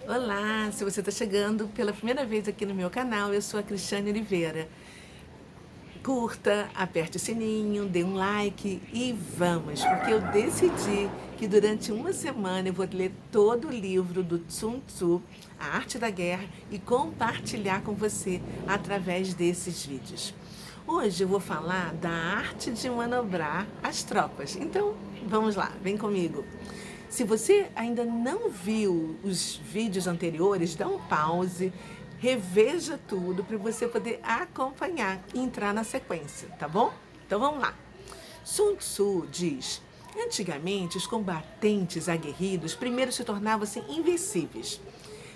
Olá, se você está chegando pela primeira vez aqui no meu canal, eu sou a Cristiane Oliveira. Curta, aperte o sininho, dê um like e vamos, porque eu decidi que durante uma semana eu vou ler todo o livro do Sun Tzu, A Arte da Guerra, e compartilhar com você através desses vídeos. Hoje eu vou falar da arte de manobrar as tropas. Então, vamos lá, vem comigo. Se você ainda não viu os vídeos anteriores, dá um pause, reveja tudo para você poder acompanhar e entrar na sequência, tá bom? Então vamos lá. Sun Tzu diz: antigamente os combatentes aguerridos primeiro se tornavam-se invencíveis.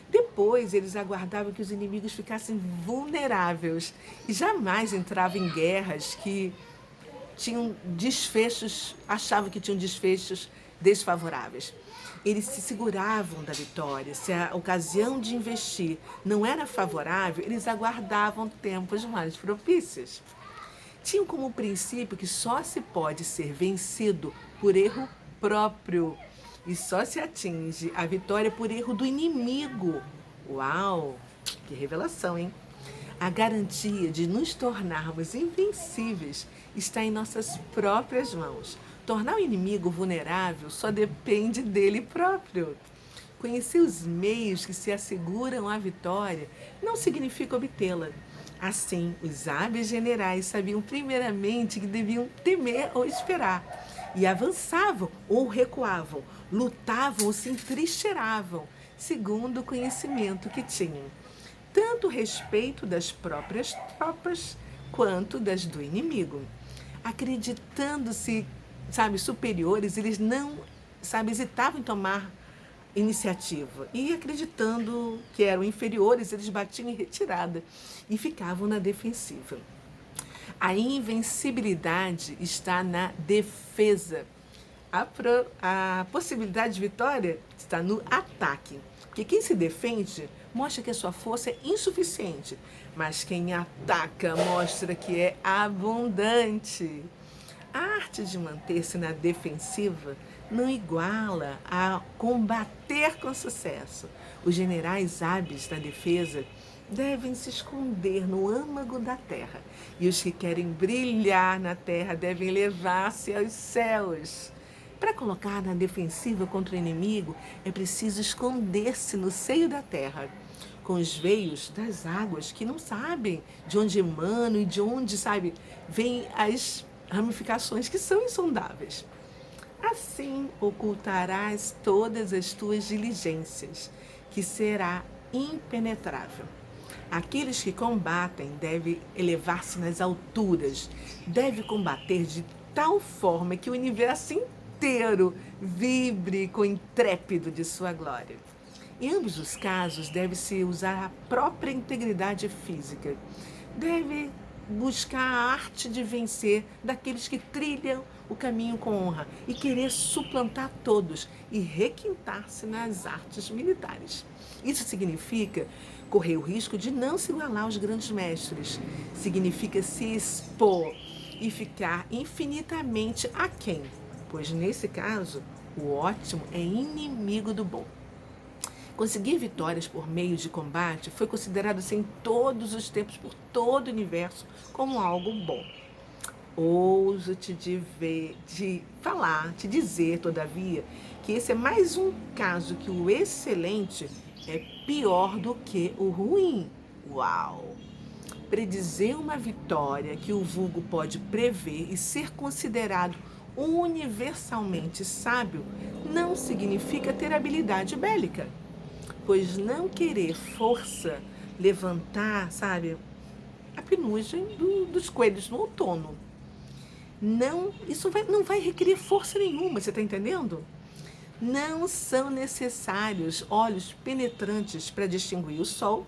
Depois eles aguardavam que os inimigos ficassem vulneráveis e jamais entravam em guerras que tinham desfechos, achavam que tinham desfechos desfavoráveis. Eles se seguravam da vitória. Se a ocasião de investir não era favorável, eles aguardavam tempos mais propícios. Tinham como princípio que só se pode ser vencido por erro próprio e só se atinge a vitória por erro do inimigo. Uau! Que revelação, hein? A garantia de nos tornarmos invencíveis está em nossas próprias mãos. Tornar o inimigo vulnerável só depende dele próprio. Conhecer os meios que se asseguram a vitória não significa obtê-la. Assim, os hábeis generais sabiam primeiramente que deviam temer ou esperar, e avançavam ou recuavam, lutavam ou se entrincheiravam, segundo o conhecimento que tinham tanto respeito das próprias tropas quanto das do inimigo. Acreditando-se, superiores, eles não, hesitavam em tomar iniciativa. E acreditando que eram inferiores, eles batiam em retirada e ficavam na defensiva. A invencibilidade está na defesa. A possibilidade de vitória está no ataque. Porque quem se defende mostra que a sua força é insuficiente, mas quem ataca mostra que é abundante. A arte de manter-se na defensiva não iguala a combater com sucesso. Os generais hábeis na defesa devem se esconder no âmago da terra, e os que querem brilhar na terra devem levar-se aos céus. Para colocar na defensiva contra o inimigo, é preciso esconder-se no seio da terra, com os veios das águas que não sabem de onde emanam e de onde, vêm as ramificações que são insondáveis. Assim ocultarás todas as tuas diligências, que será impenetrável. Aqueles que combatem devem elevar-se nas alturas, devem combater de tal forma que o universo inteiro vibre com o intrépido de sua glória. Em ambos os casos, deve-se usar a própria integridade física. Deve buscar a arte de vencer daqueles que trilham o caminho com honra e querer suplantar todos e requintar-se nas artes militares. Isso significa correr o risco de não se igualar aos grandes mestres. Significa se expor e ficar infinitamente aquém, pois nesse caso, o ótimo é inimigo do bom. Conseguir vitórias por meio de combate foi considerado em todos os tempos, por todo o universo, como algo bom. Ouso te dizer, todavia, que esse é mais um caso que o excelente é pior do que o ruim. Uau! Predizer uma vitória que o vulgo pode prever e ser considerado universalmente sábio não significa ter habilidade bélica, pois não querer força levantar, a penugem dos coelhos no outono. Não, não vai requerer força nenhuma, você está entendendo? Não são necessários olhos penetrantes para distinguir o sol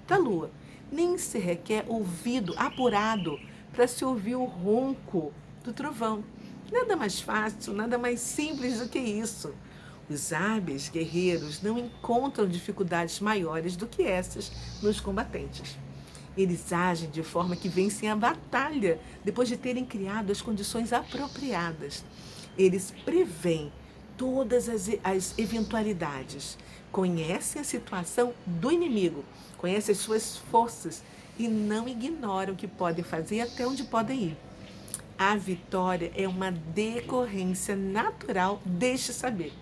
da lua, nem se requer ouvido apurado para se ouvir o ronco do trovão. Nada mais fácil, nada mais simples do que isso. Os hábeis guerreiros não encontram dificuldades maiores do que essas nos combatentes. Eles agem de forma que vencem a batalha depois de terem criado as condições apropriadas. Eles preveem todas as eventualidades, conhecem a situação do inimigo, conhecem as suas forças e não ignoram o que podem fazer e até onde podem ir. A vitória é uma decorrência natural deste saber.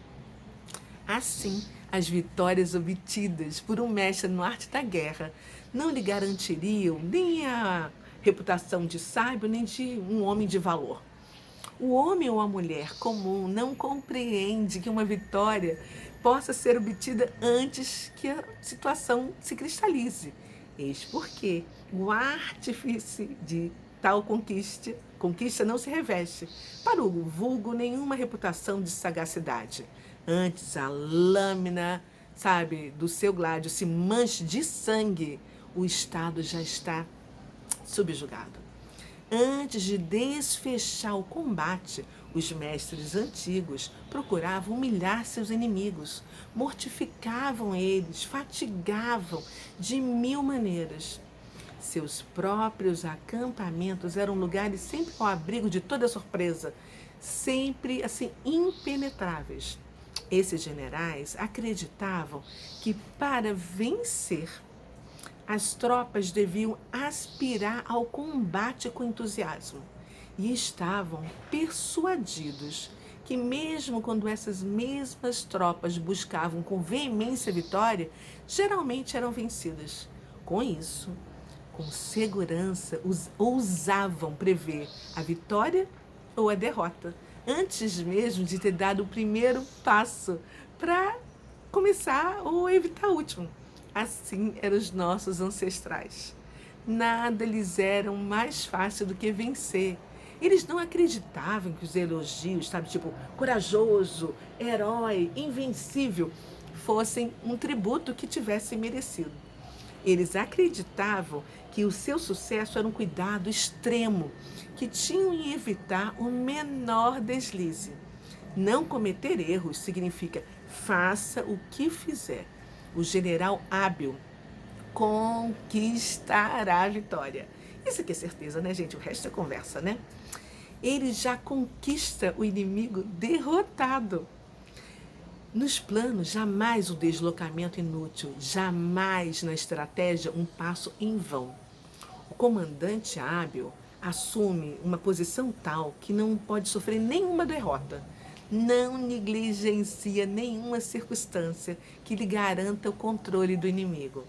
Assim, as vitórias obtidas por um mestre no arte da guerra não lhe garantiriam nem a reputação de sábio, nem de um homem de valor. O homem ou a mulher comum não compreende que uma vitória possa ser obtida antes que a situação se cristalize. Eis porque o artífice de tal conquista não se reveste, para o vulgo, nenhuma reputação de sagacidade. Antes a lâmina, do seu gládio se manche de sangue, o Estado já está subjugado. Antes de desfechar o combate, os mestres antigos procuravam humilhar seus inimigos, mortificavam eles, fatigavam de mil maneiras. Seus próprios acampamentos eram lugares sempre ao abrigo de toda surpresa, sempre assim impenetráveis. Esses generais acreditavam que para vencer, as tropas deviam aspirar ao combate com entusiasmo e estavam persuadidos que mesmo quando essas mesmas tropas buscavam com veemência a vitória, geralmente eram vencidas. Com isso, com segurança, ousavam prever a vitória ou a derrota, antes mesmo de ter dado o primeiro passo para começar ou evitar o último. Assim eram os nossos ancestrais. Nada lhes era mais fácil do que vencer. Eles não acreditavam que os elogios, corajoso, herói, invencível, fossem um tributo que tivessem merecido. Eles acreditavam que o seu sucesso era um cuidado extremo, que tinham em evitar o menor deslize. Não cometer erros significa faça o que fizer. O general hábil conquistará a vitória. Isso aqui é certeza, né, gente? O resto é conversa, né? Ele já conquista o inimigo derrotado. Nos planos, jamais o deslocamento inútil, jamais na estratégia um passo em vão. O comandante hábil assume uma posição tal que não pode sofrer nenhuma derrota. Não negligencia nenhuma circunstância que lhe garanta o controle do inimigo.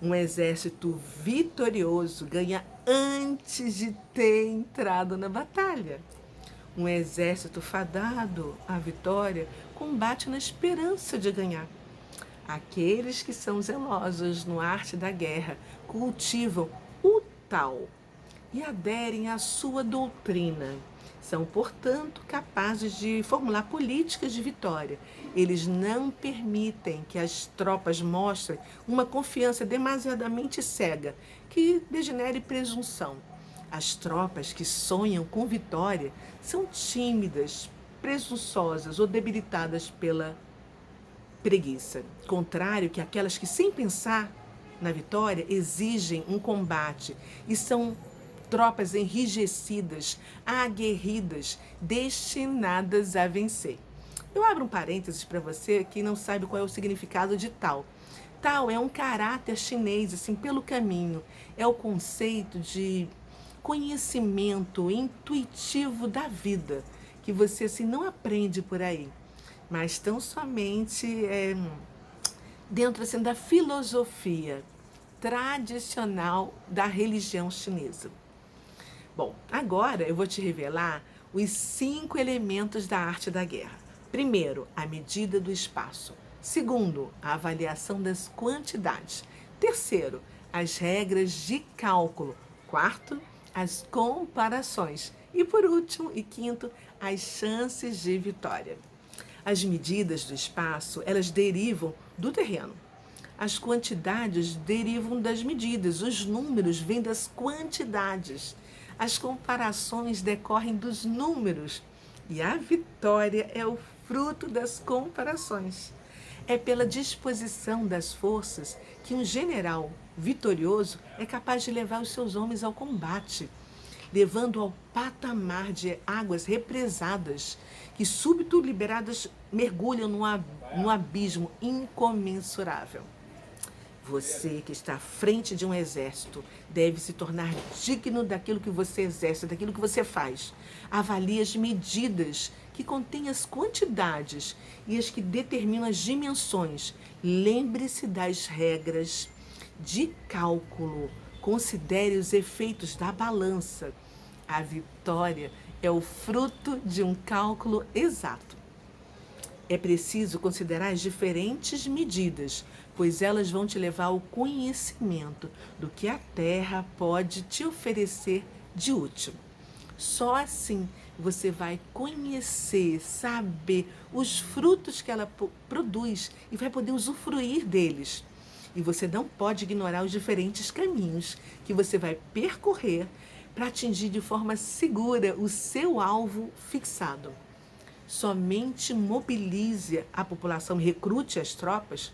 Um exército vitorioso ganha antes de ter entrado na batalha. Um exército fadado à vitória combate na esperança de ganhar. Aqueles que são zelosos no arte da guerra cultivam o tal e aderem à sua doutrina. São, portanto, capazes de formular políticas de vitória. Eles não permitem que as tropas mostrem uma confiança demasiadamente cega, que degenere presunção. As tropas que sonham com vitória são tímidas, presunçosas ou debilitadas pela preguiça. Contrário que aquelas que, sem pensar na vitória, exigem um combate e são tropas enrijecidas, aguerridas, destinadas a vencer. Eu abro um parênteses para você que não sabe qual é o significado de tal. Tal é um caráter chinês, assim, pelo caminho. É o conceito de conhecimento intuitivo da vida, que você assim, não aprende por aí, mas tão somente dentro assim, da filosofia tradicional da religião chinesa. Bom, agora eu vou te revelar os 5 elementos da arte da guerra. Primeiro, a medida do espaço. Segundo, a avaliação das quantidades. Terceiro, as regras de cálculo. Quarto, as comparações. E por último e quinto, as chances de vitória. As medidas do espaço, elas derivam do terreno. As quantidades derivam das medidas, os números vêm das quantidades. As comparações decorrem dos números e a vitória é o fruto das comparações. É pela disposição das forças que um general vitorioso é capaz de levar os seus homens ao combate. levando ao patamar de águas represadas, que súbito liberadas mergulham no abismo incomensurável. Você que está à frente de um exército deve se tornar digno daquilo que você exerce, daquilo que você faz. Avalie as medidas que contêm as quantidades e as que determinam as dimensões. Lembre-se das regras de cálculo. Considere os efeitos da balança. A vitória é o fruto de um cálculo exato. É preciso considerar as diferentes medidas, pois elas vão te levar ao conhecimento do que a terra pode te oferecer de útil. Só assim você vai conhecer, saber os frutos que ela produz e vai poder usufruir deles. E você não pode ignorar os diferentes caminhos que você vai percorrer para atingir de forma segura o seu alvo fixado. Somente mobilize a população, recrute as tropas,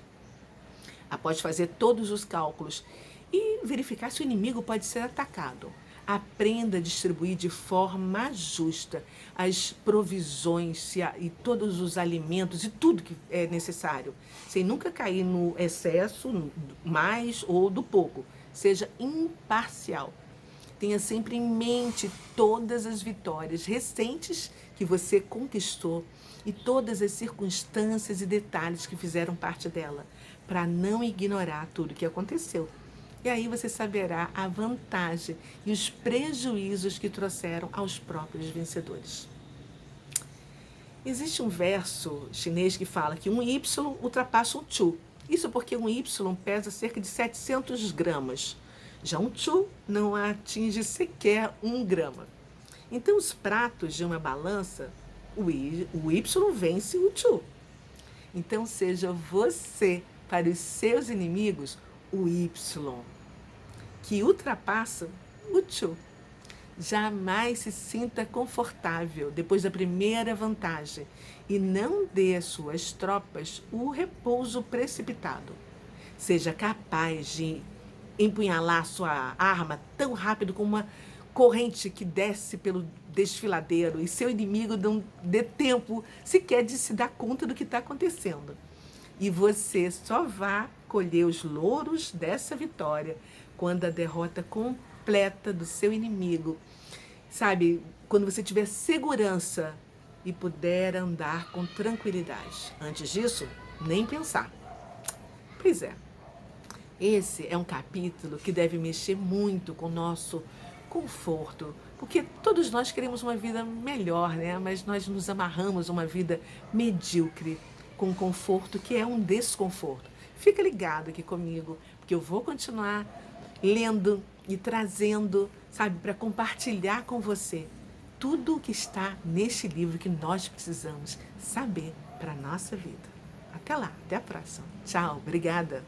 após fazer todos os cálculos e verificar se o inimigo pode ser atacado. Aprenda a distribuir de forma justa as provisões e todos os alimentos e tudo que é necessário, sem nunca cair no excesso, no mais ou do pouco. Seja imparcial. Tenha sempre em mente todas as vitórias recentes que você conquistou e todas as circunstâncias e detalhes que fizeram parte dela, para não ignorar tudo o que aconteceu. E aí você saberá a vantagem e os prejuízos que trouxeram aos próprios vencedores. Existe um verso chinês que fala que um Y ultrapassa um Chu. Isso porque um Y pesa cerca de 700 gramas. Já um Chu não atinge sequer 1 grama. Então, os pratos de uma balança, o Y vence o Chu. Então, seja você, para os seus inimigos, o Y, que ultrapassa o Chu. Jamais se sinta confortável depois da primeira vantagem e não dê às suas tropas o repouso precipitado. Seja capaz de empunhalar sua arma tão rápido como uma corrente que desce pelo desfiladeiro e seu inimigo não dê tempo sequer de se dar conta do que está acontecendo. E você só vai colher os louros dessa vitória quando a derrota completa do seu inimigo, sabe, quando você tiver segurança e puder andar com tranquilidade. Antes disso, nem pensar. Pois é. Esse é um capítulo que deve mexer muito com o nosso conforto, porque todos nós queremos uma vida melhor, né? Mas nós nos amarramos a uma vida medíocre, com conforto que é um desconforto. Fica ligado aqui comigo, porque eu vou continuar lendo e trazendo, sabe, para compartilhar com você tudo o que está neste livro que nós precisamos saber para a nossa vida. Até lá, até a próxima. Tchau, obrigada.